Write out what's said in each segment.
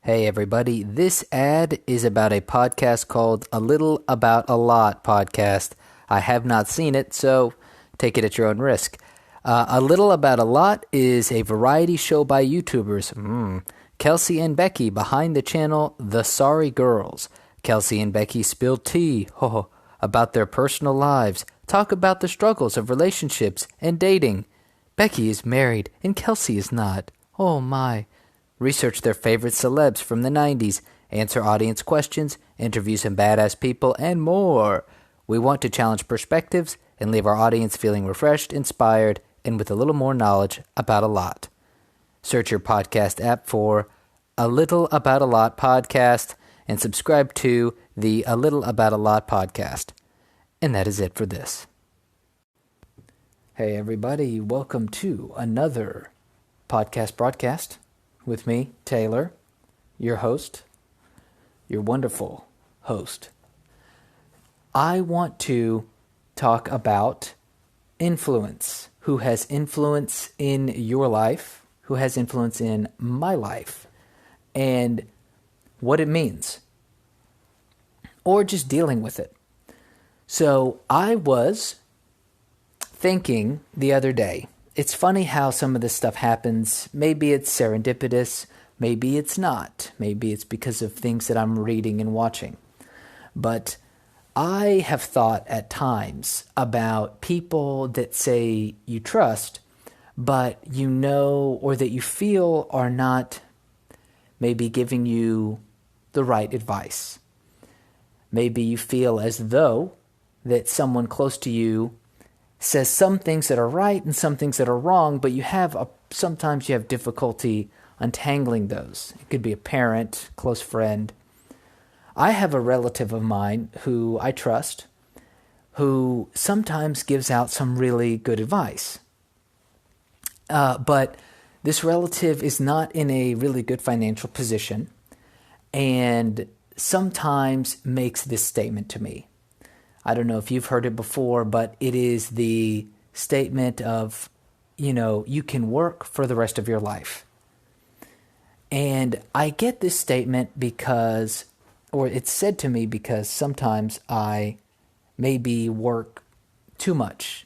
Hey everybody, this ad is about a podcast called A Little About a Lot podcast. I have not seen it, so take it at your own risk. A Little About a Lot is a variety show by YouTubers. Kelsey and Becky behind the channel The Sorry Girls. Kelsey and Becky spill tea about their personal lives, talk about the struggles of relationships and dating. Becky is married and Kelsey is not. Oh my. Research their favorite celebs from the 90s, answer audience questions, interview some badass people, and more. We want to challenge perspectives and leave our audience feeling refreshed, inspired, and with a little more knowledge about a lot. Search your podcast app for A Little About a Lot podcast and subscribe to the A Little About a Lot podcast. And that is it for this. Hey everybody, welcome to another podcast broadcast. With me, Taylor, your host, your wonderful host. I want to talk about influence. Who has influence in your life? Who has influence in my life? And what it means. Or just dealing with it. So I was thinking the other day, it's funny how some of this stuff happens. Maybe it's serendipitous. Maybe it's not. Maybe it's because of things that I'm reading and watching. But I have thought at times about people that say you trust, but you know or that you feel are not maybe giving you the right advice. Maybe you feel as though that someone close to you says some things that are right and some things that are wrong, but sometimes you have difficulty untangling those. It could be a parent, close friend. I have a relative of mine who I trust, who sometimes gives out some really good advice. But this relative is not in a really good financial position and sometimes makes this statement to me. I don't know if you've heard it before, but it is the statement of, you can work for the rest of your life. And I get this statement or it's said to me because sometimes I maybe work too much.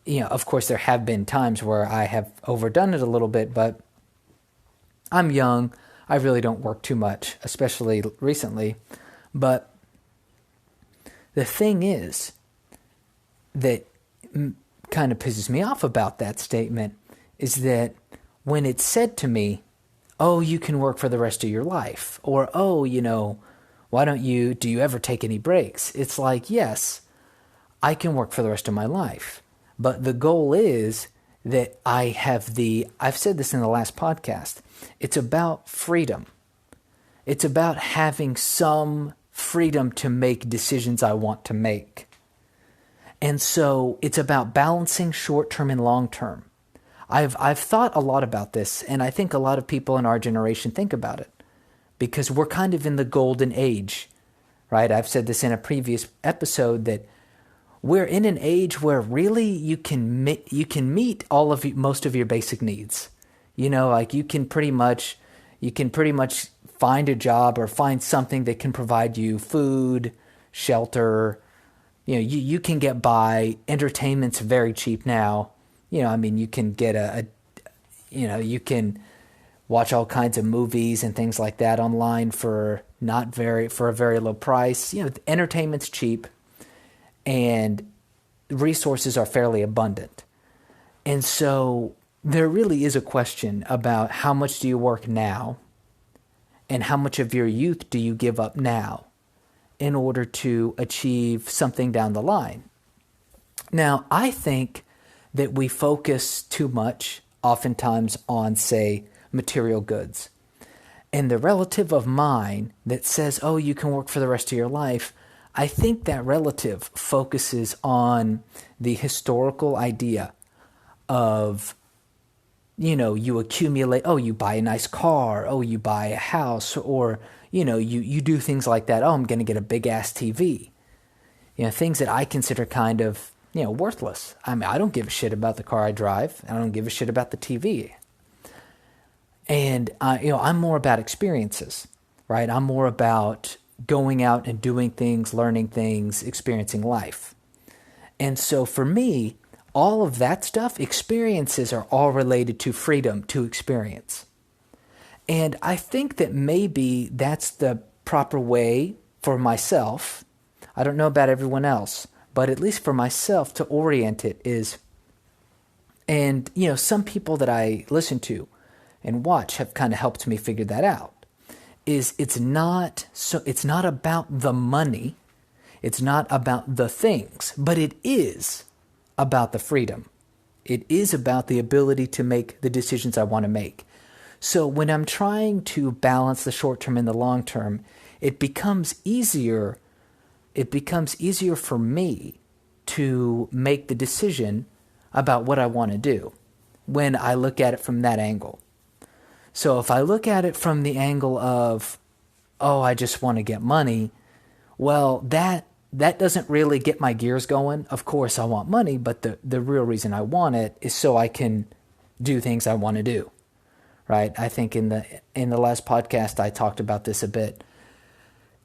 Of course, there have been times where I have overdone it a little bit, but I'm young. I really don't work too much, especially recently. But the thing is that kind of pisses me off about that statement is that when it's said to me, oh, you can work for the rest of your life, or, oh, do you ever take any breaks? It's like, yes, I can work for the rest of my life. But the goal is that I've said this in the last podcast, it's about freedom. It's about having some freedom to make decisions I want to make. And so it's about balancing short-term and long-term. I've thought a lot about this, and I think a lot of people in our generation think about it because we're kind of in the golden age, right? I've said this in a previous episode that we're in an age where really you can meet most of your basic needs. Like you can pretty much find a job or find something that can provide you food, shelter. You can get by. Entertainment's very cheap now. You can get you can watch all kinds of movies and things like that online for a very low price. Entertainment's cheap and resources are fairly abundant. And so there really is a question about how much do you work now? And how much of your youth do you give up now in order to achieve something down the line? Now, I think that we focus too much, oftentimes, on, say, material goods. And the relative of mine that says, oh, you can work for the rest of your life, I think that relative focuses on the historical idea of you accumulate, you buy a nice car, you buy a house, or, you do things like that. Oh, I'm going to get a big ass TV. Things that I consider kind of, worthless. I mean, I don't give a shit about the car I drive. I don't give a shit about the TV. And I'm more about experiences, right? I'm more about going out and doing things, learning things, experiencing life. And so for me, all of that stuff, experiences are all related to freedom, to experience. And I think that maybe that's the proper way for myself. I don't know about everyone else, but at least for myself to orient it is, and some people that I listen to and watch have kind of helped me figure that out. It's not about the money, it's not about the things, but it is about the freedom. It is about the ability to make the decisions I want to make. So when I'm trying to balance the short term and the long term, it becomes easier for me to make the decision about what I want to do when I look at it from that angle. So if I look at it from the angle of, oh, I just want to get money, well, that doesn't really get my gears going. Of course, I want money, but the real reason I want it is so I can do things I want to do, right? I think in the last podcast, I talked about this a bit,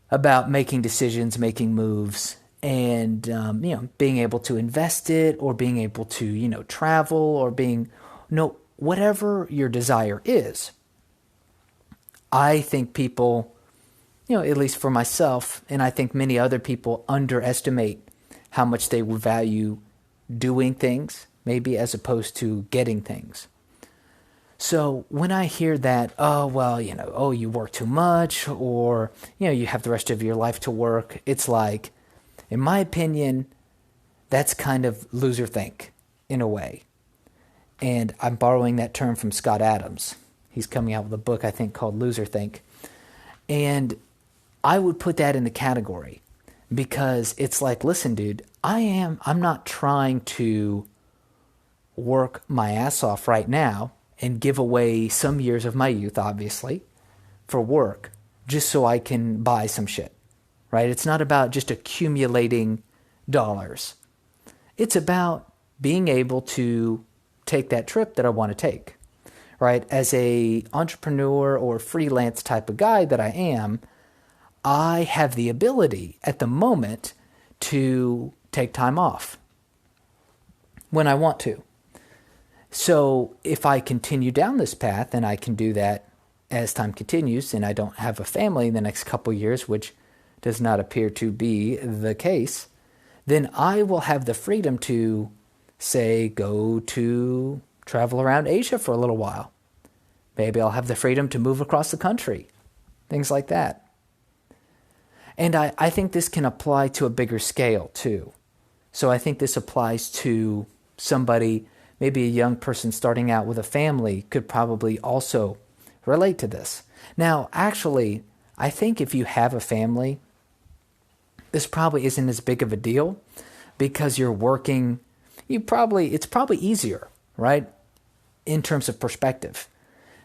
about making decisions, making moves, and being able to invest it, or being able to travel, or being whatever your desire is. I think people, at least for myself, and I think many other people, underestimate how much they value doing things, maybe, as opposed to getting things. So when I hear that, you work too much, or, you have the rest of your life to work, it's like, in my opinion, that's kind of loser think, in a way. And I'm borrowing that term from Scott Adams. He's coming out with a book, I think, called Loser Think. And I would put that in the category, because it's like, listen, dude, I'm not trying to work my ass off right now and give away some years of my youth, obviously, for work, just so I can buy some shit, right? It's not about just accumulating dollars. It's about being able to take that trip that I want to take, right? As a entrepreneur or freelance type of guy that I am, I have the ability at the moment to take time off when I want to. So if I continue down this path, and I can do that as time continues, and I don't have a family in the next couple of years, which does not appear to be the case, then I will have the freedom to, say, go to travel around Asia for a little while. Maybe I'll have the freedom to move across the country, things like that. And I think this can apply to a bigger scale too. So I think this applies to somebody, maybe a young person starting out with a family could probably also relate to this. Now, actually, I think if you have a family, this probably isn't as big of a deal, because you're working, it's probably easier, right? In terms of perspective.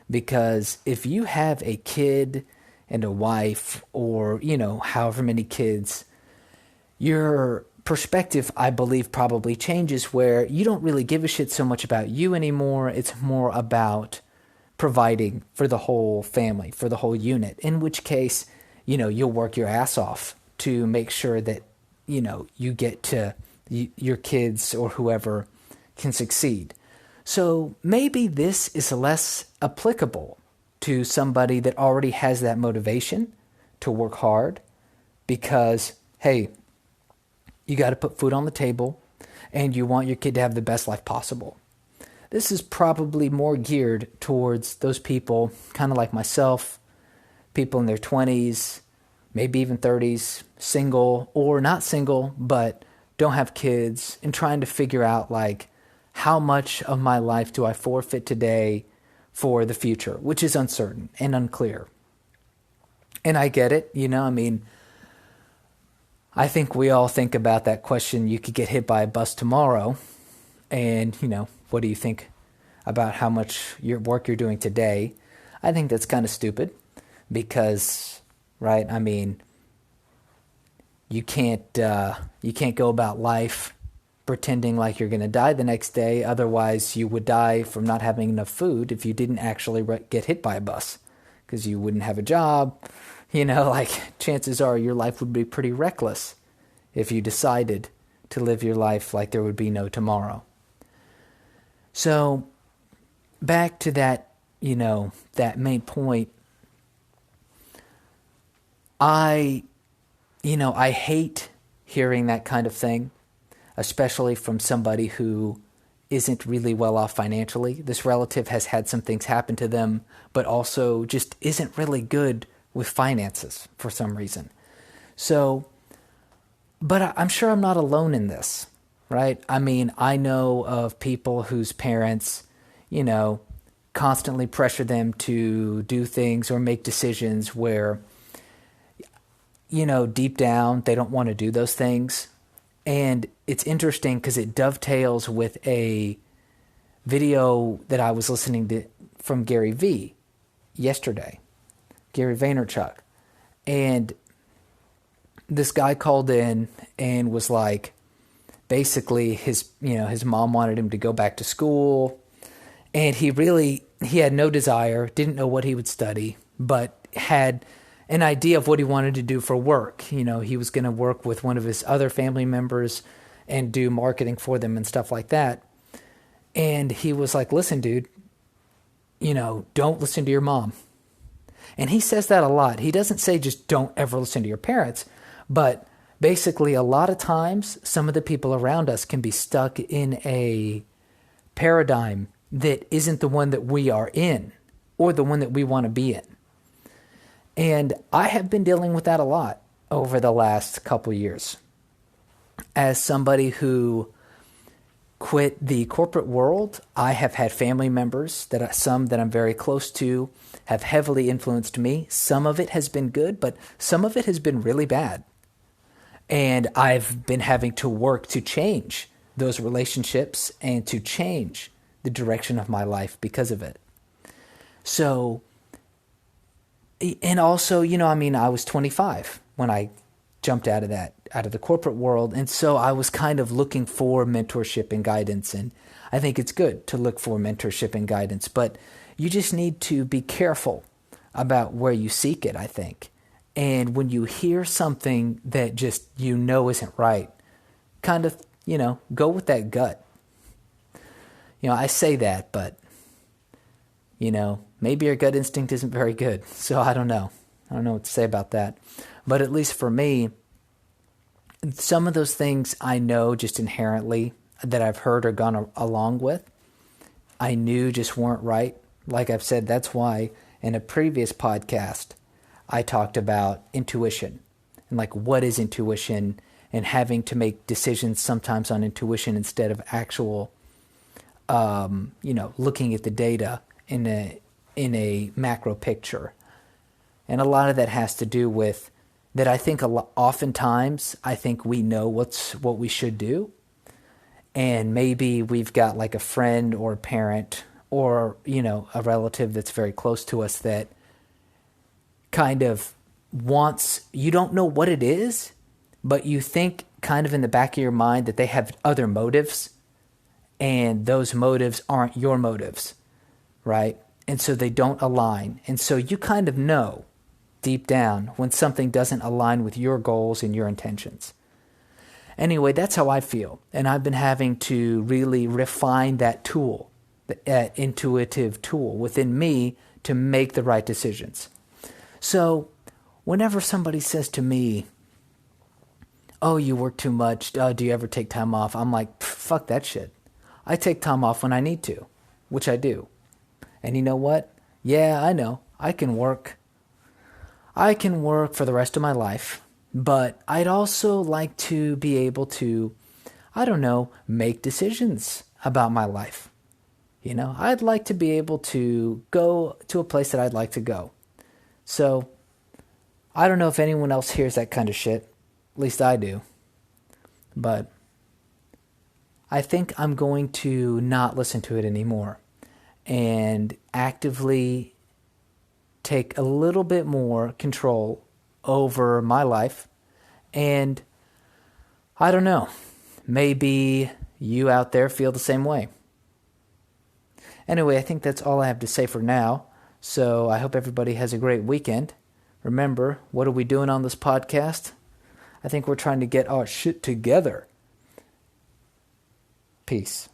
Because if you have a kid and a wife, or, however many kids, your perspective, I believe, probably changes, where you don't really give a shit so much about you anymore. It's more about providing for the whole family, for the whole unit, in which case, you'll work your ass off to make sure that, you get to your kids or whoever can succeed. So maybe this is less applicable to somebody that already has that motivation to work hard, because, hey, you got to put food on the table and you want your kid to have the best life possible. This is probably more geared towards those people, kind of like myself, people in their 20s, maybe even 30s, single or not single, but don't have kids, and trying to figure out, like, how much of my life do I forfeit today for the future, which is uncertain and unclear. And I get it, I think we all think about that question. You could get hit by a bus tomorrow, and, what do you think about how much your work you're doing today? I think that's kind of stupid, because, right, you can't go about life pretending like you're going to die the next day. Otherwise, you would die from not having enough food if you didn't actually get hit by a bus, because you wouldn't have a job. Like, chances are your life would be pretty reckless if you decided to live your life like there would be no tomorrow. So back to that, that main point. I hate hearing that kind of thing, especially from somebody who isn't really well off financially. This relative has had some things happen to them, but also just isn't really good with finances for some reason. So, but I'm sure I'm not alone in this, right? I mean, I know of people whose parents, constantly pressure them to do things or make decisions where, deep down, they don't want to do those things. And it's interesting because it dovetails with a video that I was listening to from Gary V yesterday, Gary Vaynerchuk. And this guy called in and was like, basically his mom wanted him to go back to school. And he had no desire, didn't know what he would study, but had an idea of what he wanted to do for work. He was going to work with one of his other family members and do marketing for them and stuff like that. And he was like, listen, dude, don't listen to your mom. And he says that a lot. He doesn't say just don't ever listen to your parents, but basically a lot of times some of the people around us can be stuck in a paradigm that isn't the one that we are in or the one that we want to be in. And I have been dealing with that a lot over the last couple years. As somebody who quit the corporate world, I have had family members, some that I'm very close to, have heavily influenced me. Some of it has been good, but some of it has been really bad. And I've been having to work to change those relationships and to change the direction of my life because of it. So, and also, I was 25 when I jumped out of the corporate world. And so I was kind of looking for mentorship and guidance. And I think it's good to look for mentorship and guidance, but you just need to be careful about where you seek it, I think. And when you hear something that just, isn't right, kind of, go with that gut. I say that, but, maybe your gut instinct isn't very good. So I don't know. I don't know what to say about that. But at least for me, some of those things I know just inherently that I've heard or gone along with, I knew just weren't right. Like I've said, that's why in a previous podcast, I talked about intuition and like what is intuition and having to make decisions sometimes on intuition instead of actual, looking at the data in a macro picture. And a lot of that has to do with that I think oftentimes I think we know what we should do. And maybe we've got like a friend or a parent or, a relative that's very close to us that kind of wants, you don't know what it is, but you think kind of in the back of your mind that they have other motives and those motives aren't your motives, right? And so they don't align. And so you kind of know deep down when something doesn't align with your goals and your intentions. Anyway, that's how I feel. And I've been having to really refine that tool, that intuitive tool within me to make the right decisions. So whenever somebody says to me, oh, you work too much, do you ever take time off? I'm like, fuck that shit. I take time off when I need to, which I do. And you know what? Yeah, I know. I can work for the rest of my life, but I'd also like to be able to, make decisions about my life. I'd like to be able to go to a place that I'd like to go. So, I don't know if anyone else hears that kind of shit. At least I do. But I think I'm going to not listen to it anymore and actively take a little bit more control over my life. And I don't know. maybe you out there feel the same way. Anyway, I think that's all I have to say for now. So I hope everybody has a great weekend. Remember, what are we doing on this podcast? I think we're trying to get our shit together. Peace.